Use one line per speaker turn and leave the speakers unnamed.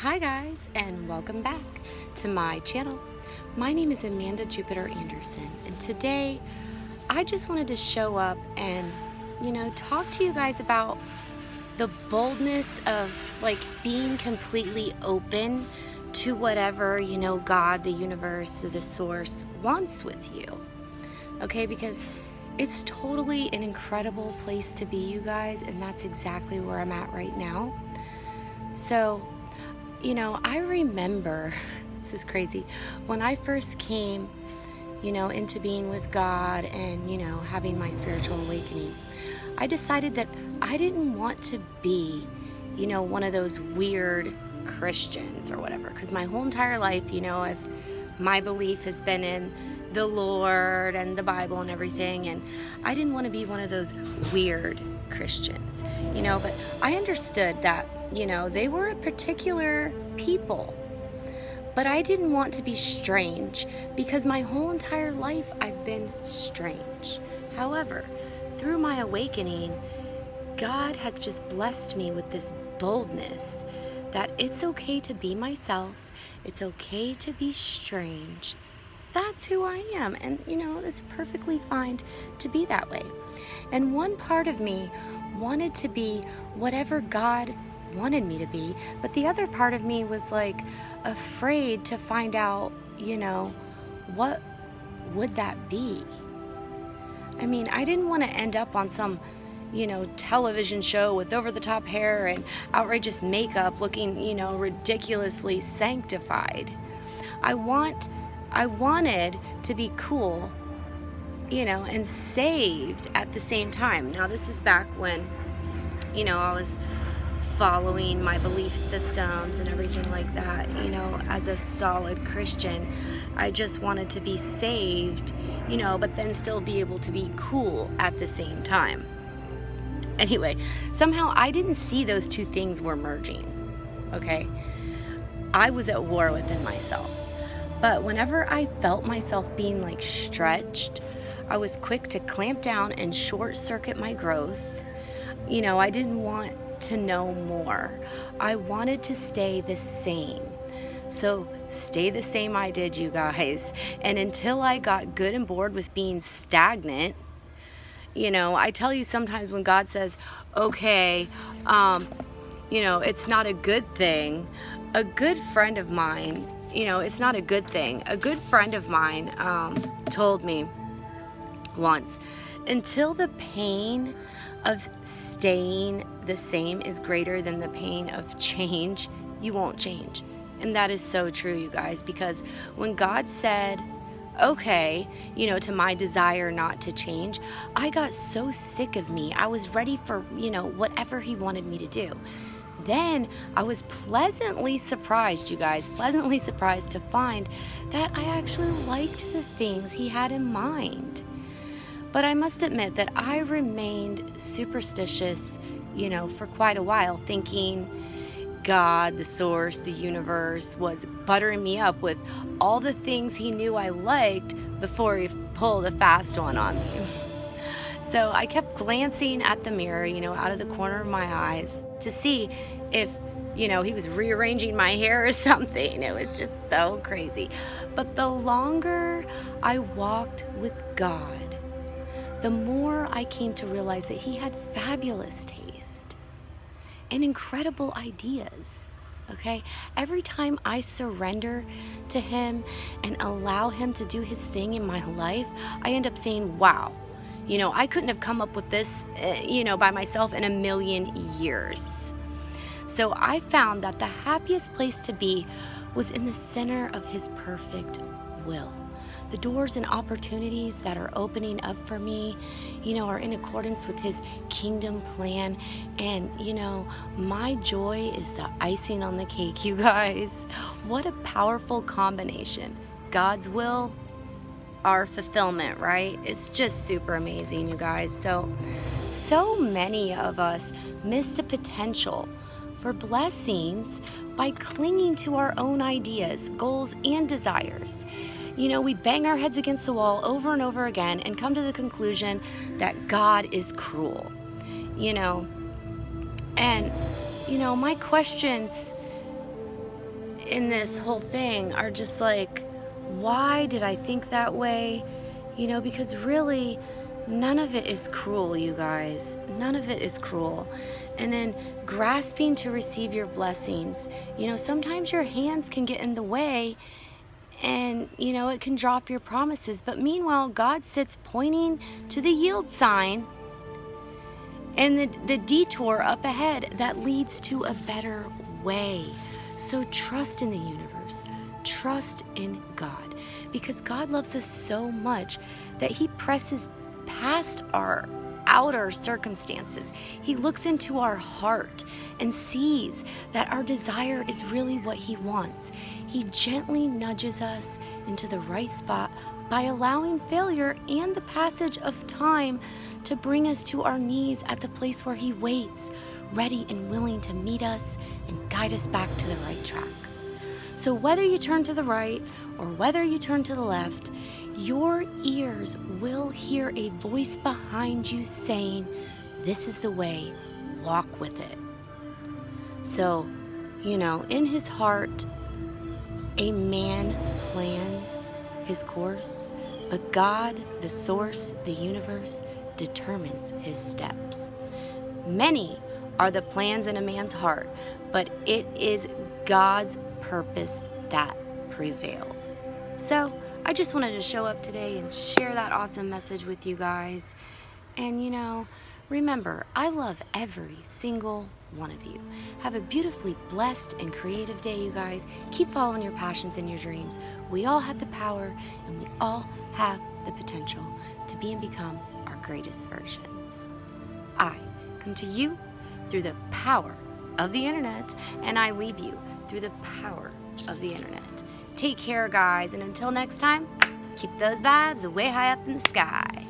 Hi guys, and welcome back to my channel. My name is Amanda Jupiter Anderson, and today I just wanted to show up and talk to you guys about the boldness of being completely open to whatever God, the universe, or the source wants with you. Okay, because it's totally an incredible place to be, you guys, and that's exactly where I'm at right now. So I remember, this is crazy, when I first came, into being with God and, having my spiritual awakening, I decided that I didn't want to be, one of those weird Christians or whatever, because my whole entire life, my belief has been in the Lord and the Bible and everything, and I didn't want to be one of those weird Christians, but I understood that they were a particular people. But I didn't want to be strange because my whole entire life I've been strange. However, through my awakening, God has just blessed me with this boldness that it's okay to be myself. It's okay to be strange. That's who I am. And, it's perfectly fine to be that way. And one part of me wanted to be whatever God wanted me to be, but the other part of me was afraid to find out, what would that be? I mean, I didn't want to end up on some, television show with over-the-top hair and outrageous makeup looking, ridiculously sanctified. I wanted to be cool, and saved at the same time. Now, this is back when, I was following my belief systems and everything like that, as a solid Christian. I just wanted to be saved, but then still be able to be cool at the same time. Anyway, somehow I didn't see those two things were merging, okay? I was at war within myself. But whenever I felt myself being stretched, I was quick to clamp down and short circuit my growth. I didn't want to know more. I wanted to stay the same. So stay the same I did, you guys. And until I got good and bored with being stagnant, I tell you sometimes when God says, okay, it's not a good thing. A good friend of mine, it's not a good thing. A good friend of mine told me once, until the pain of staying the same is greater than the pain of change, you won't change. And that is so true, you guys, because when God said, okay, to my desire not to change, I got so sick of me. I was ready for, whatever he wanted me to do. Then I was pleasantly surprised, you guys, pleasantly surprised to find that I actually liked the things he had in mind. But I must admit that I remained superstitious, for quite a while, thinking God, the source, the universe, was buttering me up with all the things he knew I liked before he pulled a fast one on me. So I kept glancing at the mirror, out of the corner of my eyes to see if, he was rearranging my hair or something. It was just so crazy. But the longer I walked with God, the more I came to realize that he had fabulous taste and incredible ideas, okay? Every time I surrender to him and allow him to do his thing in my life, I end up saying, wow, I couldn't have come up with this, by myself in a million years. So I found that the happiest place to be was in the center of his perfect will. The doors and opportunities that are opening up for me, are in accordance with his kingdom plan. And, my joy is the icing on the cake, you guys. What a powerful combination. God's will, our fulfillment, right? It's just super amazing, you guys. So many of us miss the potential for blessings by clinging to our own ideas, goals, and desires. We bang our heads against the wall over and over again and come to the conclusion that God is cruel, And, my questions in this whole thing are just like, why did I think that way? Because really, none of it is cruel, you guys. None of it is cruel. And then grasping to receive your blessings, sometimes your hands can get in the way, and it can drop your promises. But meanwhile, God sits pointing to the yield sign and the detour up ahead that leads to a better way. So trust in the universe. Trust in God, because God loves us so much that He presses past our outer circumstances. He looks into our heart and sees that our desire is really what He wants. He gently nudges us into the right spot by allowing failure and the passage of time to bring us to our knees at the place where He waits, ready and willing to meet us and guide us back to the right track. So whether you turn to the right or whether you turn to the left, your ears will hear a voice behind you saying, "This is the way, walk with it." So, in his heart, a man plans his course, but God, the source, the universe, determines his steps. Many are the plans in a man's heart, but it is God's purpose that prevails. So I just wanted to show up today and share that awesome message with you guys. And remember, I love every single one of you. Have a beautifully blessed and creative day, you guys. Keep following your passions and your dreams. We all have the power, and we all have the potential to be and become our greatest versions. I come to you through the power of the internet, and I leave you through the power of the internet. Take care, guys, and until next time, keep those vibes way high up in the sky.